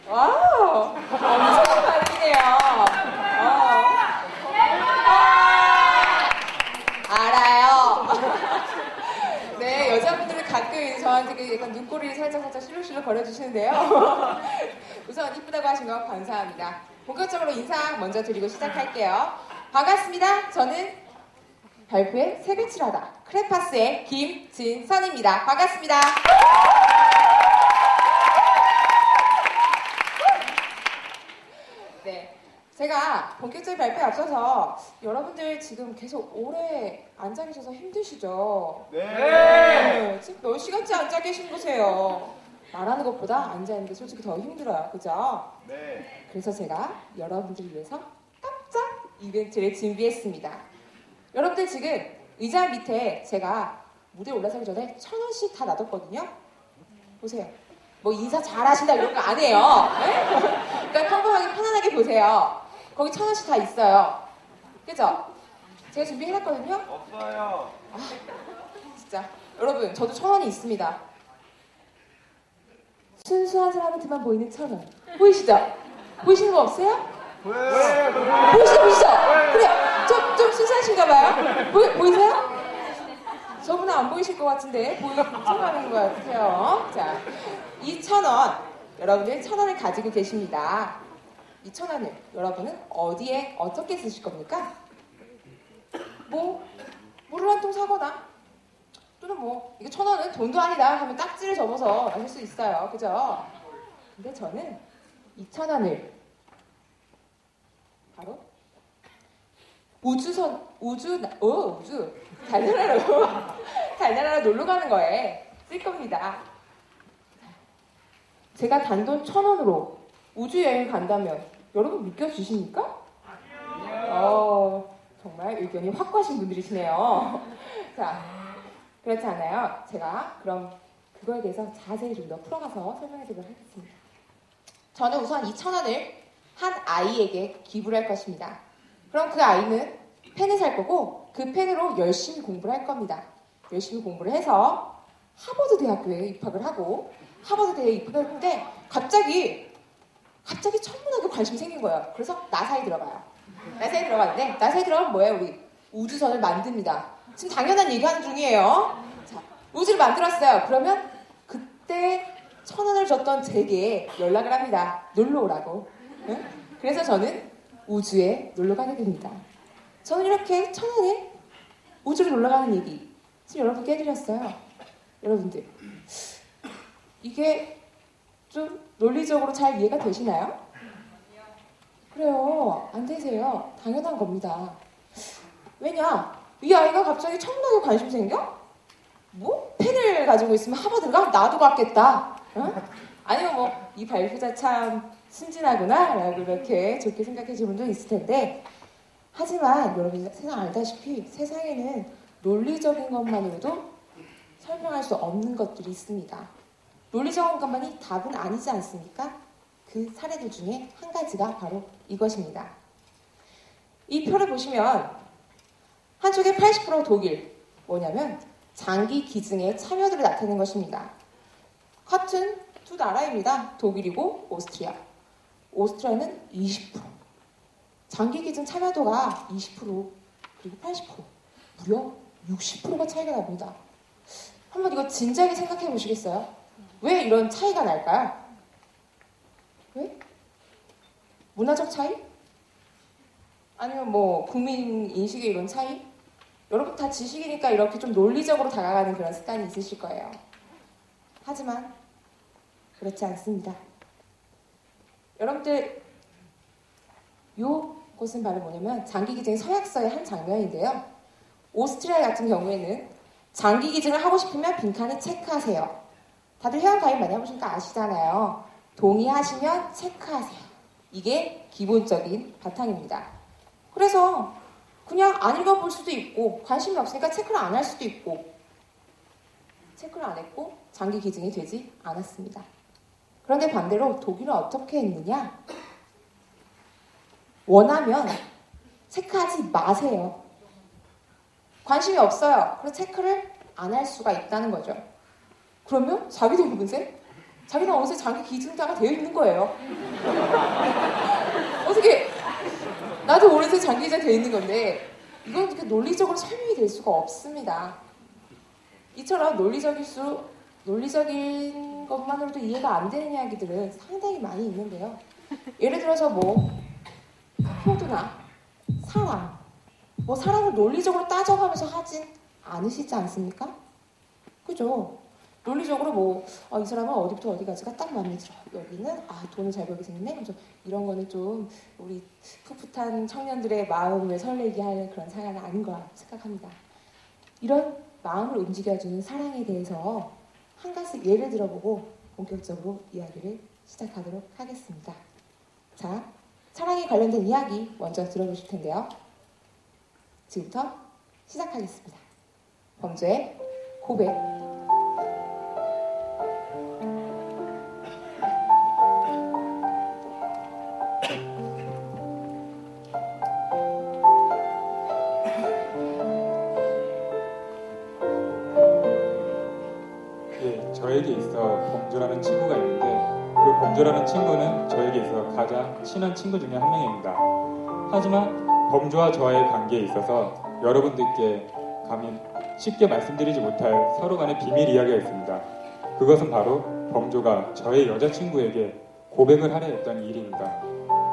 와우, 엄청 반이네요. 알아요. 네, 여자분들은 가끔 저한테 그 약간 눈꼬리를 살짝 실룩실룩 거려주시는데요. 우선 이쁘다고 하신 거 감사합니다. 본격적으로 인사 먼저 드리고 시작할게요. 반갑습니다. 저는 발표에 색을 칠하다 크레파스의 김진선입니다. 반갑습니다. 네, 제가 본격적인 발표에 앞서서 여러분들 지금 계속 오래 앉아 계셔서 힘드시죠? 네. 지금 몇 시간째 앉아 계신 거세요. 말하는 것보다 앉아 있는 게 솔직히 더 힘들어요. 그죠? 네. 그래서 제가 여러분들을 위해서 깜짝 이벤트를 준비했습니다. 여러분들 지금 의자 밑에 제가 무대에 올라서기 전에 1,000원씩 다 놔뒀거든요. 보세요. 뭐 인사 잘하신다 이런 거 안 해요. 네? 그러니까 평범하게 편안하게 보세요. 거기 1,000원씩 다 있어요. 그죠? 제가 준비해놨거든요. 없어요. 진짜 여러분 저도 1,000원이 있습니다. 순수한 사람한테만 보이는 1,000원 보이시죠? 보이시는 거 없어요? 보여요. 보이시죠? 그래 좀 순수하신가 봐요. 보이세요? 저분은 안 보이실 것 같은데 보이는 것 같아요. 자, 2,000원 여러분들 1,000원을 가지고 계십니다. 2,000원을 여러분은 어디에 어떻게 쓰실 겁니까? 뭐 물을 한 통 사거나 또는 뭐 이게 1,000원은 돈도 아니다 하면 딱지를 접어서 마실 수 있어요. 그죠? 근데 저는 2,000원을 바로 우주 달나라로 놀러 가는 거에 쓸 겁니다. 제가 단돈 1,000원으로 우주 여행 간다면 여러분 믿겨주십니까? 정말 의견이 확고하신 분들이시네요. 자, 그렇지 않아요. 제가 그럼 그거에 대해서 자세히 좀 더 풀어가서 설명해드리도록 하겠습니다. 저는 우선 2,000원을 한 아이에게 기부를 할 것입니다. 그럼 그 아이는 펜을 살 거고 그 펜으로 열심히 공부를 할 겁니다. 열심히 공부를 해서 하버드 대학교에 입학을 하고 하버드 대학에 입학을 했는데 갑자기 천문학에 관심이 생긴 거예요. 그래서 나사에 들어가요. 나사에 들어가는데 나사에 들어가면 뭐예요? 우리 우주선을 만듭니다. 지금 당연한 얘기하는 중이에요. 자, 우주를 만들었어요. 그러면 그때 1,000원을 줬던 제게 연락을 합니다. 놀러 오라고. 응? 그래서 저는 우주에 놀러 가게 됩니다. 저는 이렇게 1,000원에 우주를 놀러 가는 얘기 지금 여러분께 해드렸어요. 여러분들 이게 좀 논리적으로 잘 이해가 되시나요? 그래요. 안 되세요. 당연한 겁니다. 왜냐? 이 아이가 갑자기 천문학에 관심 생겨? 뭐? 펜을 가지고 있으면 하버드인가? 나도 갔겠다. 어? 아니면 뭐 이 발표자 참 순진하구나 라고 이렇게 좋게 생각해주는 분도 있을 텐데 하지만 여러분 세상 알다시피 세상에는 논리적인 것만으로도 설명할 수 없는 것들이 있습니다. 논리적인 것만이 답은 아니지 않습니까? 그 사례들 중에 한 가지가 바로 이것입니다. 이 표를 보시면 한쪽에 80% 독일, 뭐냐면 장기 기증의 참여도를 나타내는 것입니다. 같은 두 나라입니다. 독일이고 오스트리아. 오스트리아는 20%. 장기 기증 참여도가 20% 그리고 80% 무려 60%가 차이가 납니다. 한번 이거 진지하게 생각해 보시겠어요? 왜 이런 차이가 날까요? 왜? 문화적 차이? 아니면 뭐 국민 인식의 이런 차이? 여러분 다 지식이니까 이렇게 좀 논리적으로 다가가는 그런 습관이 있으실 거예요. 하지만 그렇지 않습니다. 여러분들 요것은 바로 뭐냐면 장기기증 서약서의 한 장면인데요. 오스트리아 같은 경우에는 장기기증을 하고 싶으면 빈칸에 체크하세요. 다들 회원가입 많이 해보시니까 아시잖아요. 동의하시면 체크하세요. 이게 기본적인 바탕입니다. 그래서 그냥 안 읽어볼 수도 있고 관심이 없으니까 체크를 안 할 수도 있고 체크를 안 했고 장기 기증이 되지 않았습니다. 그런데 반대로 독일은 어떻게 했느냐? 원하면 체크하지 마세요. 관심이 없어요. 그래서 체크를 안 할 수가 있다는 거죠. 그러면 자기도 모르세? 자기는 어느새 장기 기증자가 되어 있는 거예요. 어떻게 나도 어느새 장기 기증자 되어 있는 건데 이건 이렇게 논리적으로 설명이 될 수가 없습니다. 이처럼 논리적인 것만으로도 이해가 안 되는 이야기들은 상당히 많이 있는데요. 예를 들어서 뭐 효도나 사랑, 뭐 사랑을 논리적으로 따져가면서 하진 않으시지 않습니까? 그죠? 논리적으로 뭐 이 사람은 어디부터 어디까지가 딱 마음에 들어. 여기는 돈을 잘 벌게 생겼네. 이런 거는 좀 우리 풋풋한 청년들의 마음을 설레게 할 그런 사연은 아닌 거라 생각합니다. 이런 마음을 움직여주는 사랑에 대해서 한 가지 예를 들어보고 본격적으로 이야기를 시작하도록 하겠습니다. 자, 사랑에 관련된 이야기 먼저 들어보실 텐데요. 지금부터 시작하겠습니다. 범죄의 고백. 저에게 있어 범주라는 친구가 있는데 그 범주라는 친구는 저에게 있어 가장 친한 친구 중에 한 명입니다. 하지만 범주와 저의 관계에 있어서 여러분들께 감히 쉽게 말씀드리지 못할 서로 간의 비밀 이야기가 있습니다. 그것은 바로 범주가 저의 여자친구에게 고백을 하려 했던 일입니다.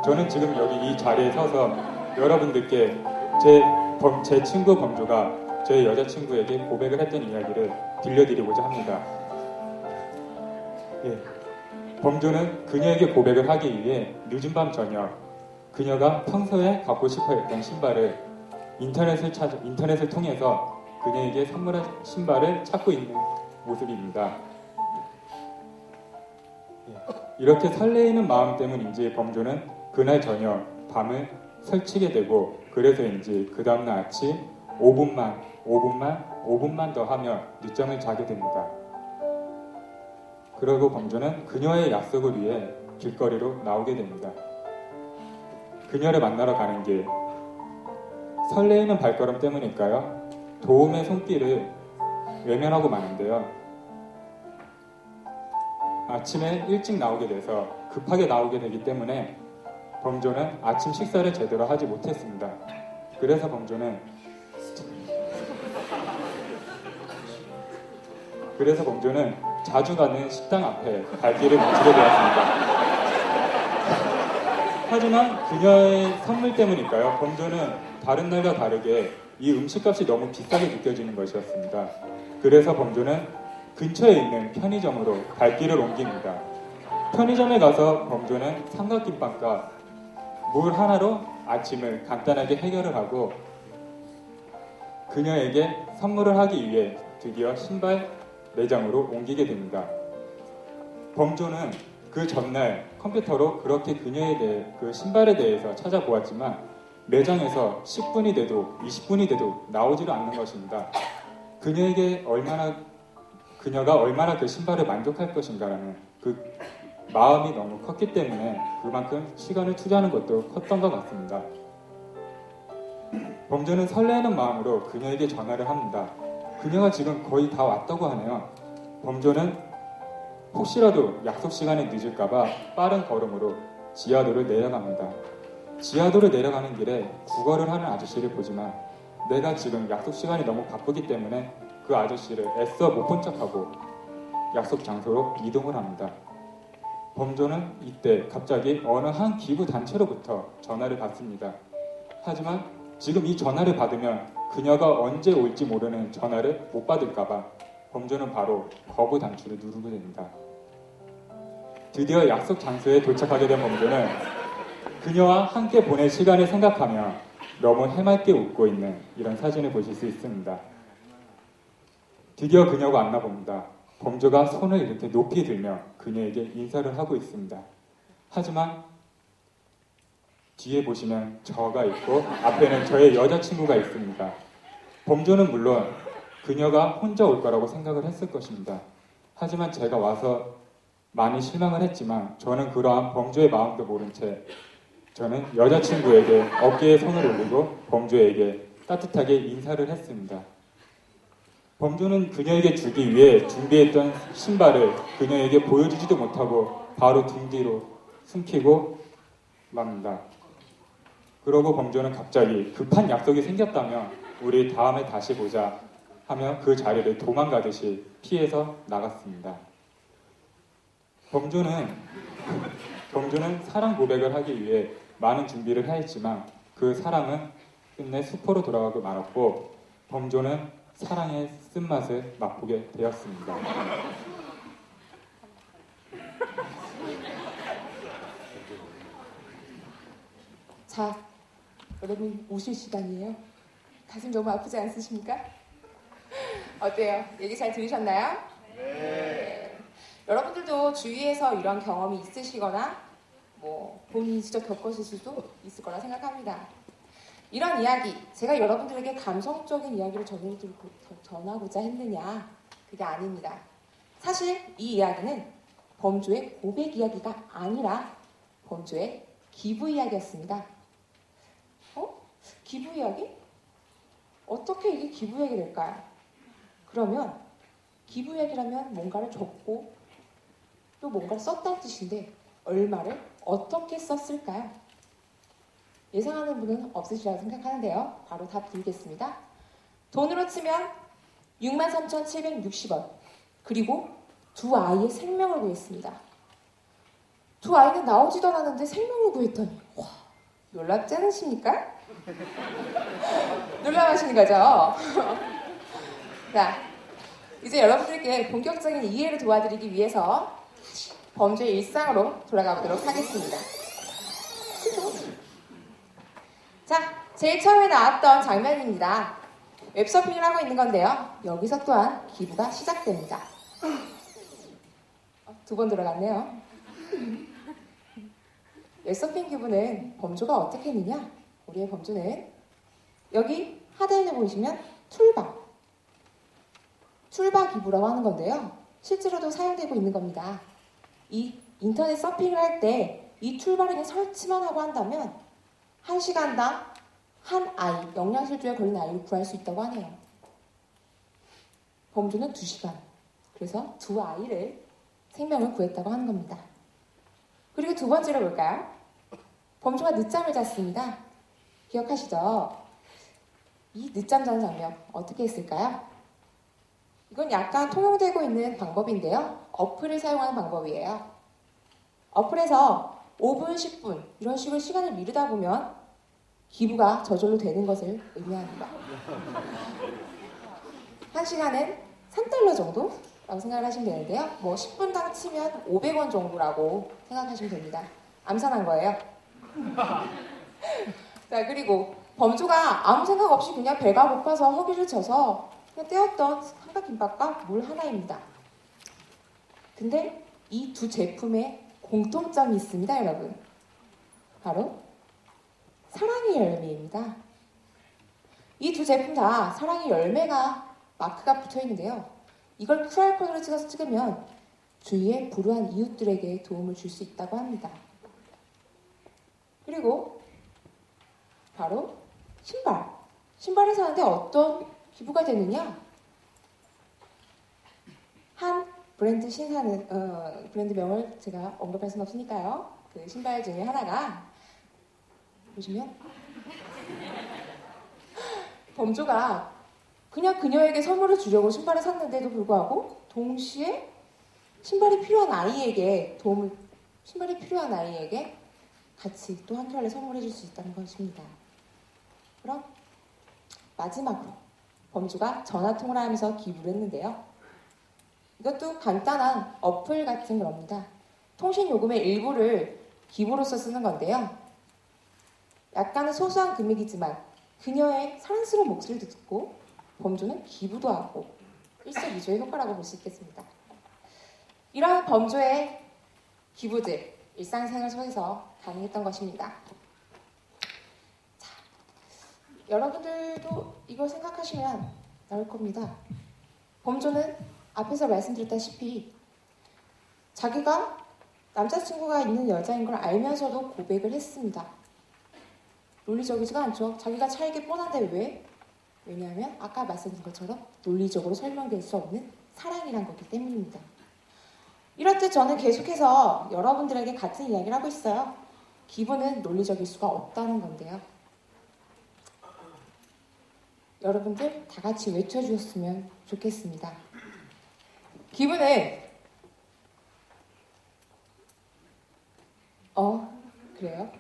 저는 지금 여기 이 자리에 서서 여러분들께 제 친구 범주가 저의 여자친구에게 고백을 했던 이야기를 들려드리고자 합니다. 범주는 그녀에게 고백을 하기 위해 늦은 밤 저녁 그녀가 평소에 갖고 싶어 했던 신발을 인터넷을 통해서 그녀에게 선물한 신발을 찾고 있는 모습입니다. 이렇게 설레이는 마음 때문인지 범주는 그날 저녁 밤을 설치게 되고 그래서인지 그 다음날 아침 5분만 더 하며 늦잠을 자게 됩니다. 그러고 범주는 그녀의 약속을 위해 길거리로 나오게 됩니다. 그녀를 만나러 가는 길, 설레이는 발걸음 때문일까요? 도움의 손길을 외면하고 마는데요. 아침에 일찍 나오게 돼서 급하게 나오게 되기 때문에 범주는 아침 식사를 제대로 하지 못했습니다. 그래서 범주는 자주 가는 식당 앞에 발길을 멈추게 되었습니다. 하지만 그녀의 선물 때문일까요? 범주는 다른 날과 다르게 이 음식값이 너무 비싸게 느껴지는 것이었습니다. 그래서 범주는 근처에 있는 편의점으로 발길을 옮깁니다. 편의점에 가서 범주는 삼각김밥과 물 하나로 아침을 간단하게 해결을 하고 그녀에게 선물을 하기 위해 드디어 신발 매장으로 옮기게 됩니다. 범주는 그 전날 컴퓨터로 그렇게 그녀에 대해 그 신발에 대해서 찾아보았지만 매장에서 10분이 돼도 20분이 돼도 나오지를 않는 것입니다. 그녀가 얼마나 그 신발을 만족할 것인가라는 그 마음이 너무 컸기 때문에 그만큼 시간을 투자하는 것도 컸던 것 같습니다. 범주는 설레는 마음으로 그녀에게 전화를 합니다. 그녀가 지금 거의 다 왔다고 하네요. 범주는 혹시라도 약속 시간에 늦을까봐 빠른 걸음으로 지하도를 내려갑니다. 지하도를 내려가는 길에 구걸을 하는 아저씨를 보지만 내가 지금 약속 시간이 너무 바쁘기 때문에 그 아저씨를 애써 못 본 척하고 약속 장소로 이동을 합니다. 범주는 이때 갑자기 어느 한 기부 단체로부터 전화를 받습니다. 하지만 지금 이 전화를 받으면 그녀가 언제 올지 모르는 전화를 못 받을까봐 범주는 바로 거부 단추를 누르게 됩니다. 드디어 약속 장소에 도착하게 된 범주는 그녀와 함께 보낼 시간을 생각하며 너무 해맑게 웃고 있는 이런 사진을 보실 수 있습니다. 드디어 그녀가 왔나 봅니다. 범주가 손을 이렇게 높이 들며 그녀에게 인사를 하고 있습니다. 하지만 뒤에 보시면 저가 있고 앞에는 저의 여자친구가 있습니다. 범주는 물론 그녀가 혼자 올 거라고 생각을 했을 것입니다. 하지만 제가 와서 많이 실망을 했지만 저는 그러한 범주의 마음도 모른 채 저는 여자친구에게 어깨에 손을 올리고 범주에게 따뜻하게 인사를 했습니다. 범조는 그녀에게 주기 위해 준비했던 신발을 그녀에게 보여주지도 못하고 바로 등 뒤로 숨기고 맙니다. 그러고 범조는 갑자기 급한 약속이 생겼다며 우리 다음에 다시 보자 하며 그 자리를 도망가듯이 피해서 나갔습니다. 범조는 사랑 고백을 하기 위해 많은 준비를 하였지만 그 사랑은 끝내 수포로 돌아가고 말았고 범조는 사랑의 쓴맛을 맛보게 되었습니다. 자, 여러분 우실 시간이에요. 가슴 너무 아프지 않으십니까? 어때요? 얘기 잘 들으셨나요? 네. 여러분들도 주위에서 이런 경험이 있으시거나 본인이 직접 겪으실 수도 있을 거라 생각합니다. 이런 이야기, 제가 여러분들에게 감성적인 이야기를 전하고자 했느냐? 그게 아닙니다. 사실 이 이야기는 범조의 고백 이야기가 아니라 범조의 기부 이야기였습니다. 기부 이야기? 어떻게 이게 기부 이야기 될까요? 그러면 기부 이야기라면 뭔가를 줬고 또 뭔가를 썼다는 뜻인데 얼마를 어떻게 썼을까요? 예상하는 분은 없으시라고 생각하는데요. 바로 답 드리겠습니다. 돈으로 치면 63,760원. 그리고 두 아이의 생명을 구했습니다. 두 아이는 나오지도 않았는데 생명을 구했다니. 와, 놀랍지 않으십니까? 놀라워하시는 거죠? 자, 이제 여러분들께 본격적인 이해를 도와드리기 위해서 범죄의 일상으로 돌아가 보도록 하겠습니다. 자, 제일 처음에 나왔던 장면입니다. 웹서핑을 하고 있는 건데요. 여기서 또한 기부가 시작됩니다. 두 번 들어갔네요. 웹서핑 기부는 범조가 어떻게 했느냐? 우리의 범조는 여기 하단에 보시면 툴바 기부라고 하는 건데요. 실제로도 사용되고 있는 겁니다. 이 인터넷 서핑을 할 때 이 툴바링을 설치만 하고 한다면 1시간당 한 아이, 영양실조에 걸린 아이를 구할 수 있다고 하네요. 범조는 2시간. 그래서 두 아이를 생명을 구했다고 하는 겁니다. 그리고 두 번째로 볼까요? 범조가 늦잠을 잤습니다. 기억하시죠? 이 늦잠 자는 장면 어떻게 했을까요? 이건 약간 통용되고 있는 방법인데요. 어플을 사용하는 방법이에요. 어플에서 5분, 10분 이런 식으로 시간을 미루다 보면 기부가 저절로 되는 것을 의미합니다. 1시간은 3달러 정도라고 생각을 하시면 되는데요. 10분당 치면 500원 정도라고 생각하시면 됩니다. 암산한 거예요. 자, 그리고 범조가 아무 생각 없이 그냥 배가 고파서 허기를 쳐서 그냥 떼었던 삼각김밥과 물 하나입니다. 근데 이 두 제품에 공통점이 있습니다, 여러분. 바로 사랑의 열매입니다. 이 두 제품 다 사랑의 열매가 마크가 붙어 있는데요. 이걸 QR코드로 찍어서 찍으면 주위의 불우한 이웃들에게 도움을 줄 수 있다고 합니다. 그리고 바로 신발을 사는데 어떤 기부가 되느냐? 한 브랜드 브랜드명을 제가 언급할 수는 없으니까요. 그 신발 중에 하나가 보시면 범조가 그냥 그녀에게 선물을 주려고 신발을 샀는데도 불구하고 동시에 신발이 필요한 아이에게 같이 또 한 켤레 선물해 줄 수 있다는 것입니다. 그럼 마지막으로 범조가 전화통화를 하면서 기부를 했는데요. 이것도 간단한 어플 같은 겁니다. 통신 요금의 일부를 기부로서 쓰는 건데요. 약간은 소소한 금액이지만 그녀의 사랑스러운 목소리도 듣고 범조는 기부도 하고 일석이조의 효과라고 볼 수 있겠습니다. 이런 범조의 기부들 일상생활 속에서 가능했던 것입니다. 자, 여러분들도 이걸 생각하시면 나올 겁니다. 범조는 앞에서 말씀드렸다시피 자기가 남자친구가 있는 여자인 걸 알면서도 고백을 했습니다. 논리적이지가 않죠. 자기가 차이게 뻔한데 왜 왜냐하면 아까 말씀드린 것처럼 논리적으로 설명될 수 없는 사랑이란 거기 때문입니다. 이렇듯 저는 계속해서 여러분들에게 같은 이야기를 하고 있어요. 기분은 논리적일 수가 없다는 건데요. 여러분들 다 같이 외쳐주셨으면 좋겠습니다. 기분은 그래요?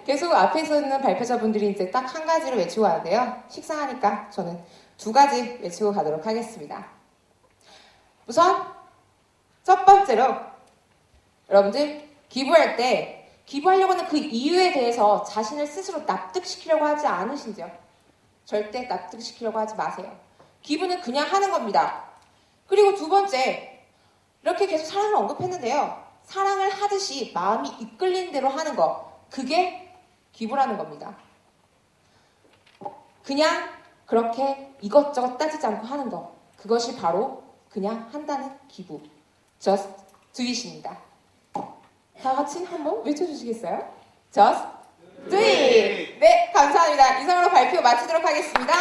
계속 앞에서 있는 발표자분들이 이제 딱 한 가지를 외치고 가는데요. 식상하니까 저는 두 가지 외치고 가도록 하겠습니다. 우선 첫 번째로 여러분들 기부할 때 기부하려고 하는 그 이유에 대해서 자신을 스스로 납득시키려고 하지 않으신지요? 절대 납득시키려고 하지 마세요. 기부는 그냥 하는 겁니다. 그리고 두 번째, 이렇게 계속 사랑을 언급했는데요. 사랑을 하듯이 마음이 이끌린 대로 하는 거, 그게 기부라는 겁니다. 그냥 그렇게 이것저것 따지지 않고 하는 거, 그것이 바로 그냥 한다는 기부. Just do it입니다. 다 같이 한번 외쳐주시겠어요? Just do it! 네, 감사합니다. 이상으로 발표 마치도록 하겠습니다.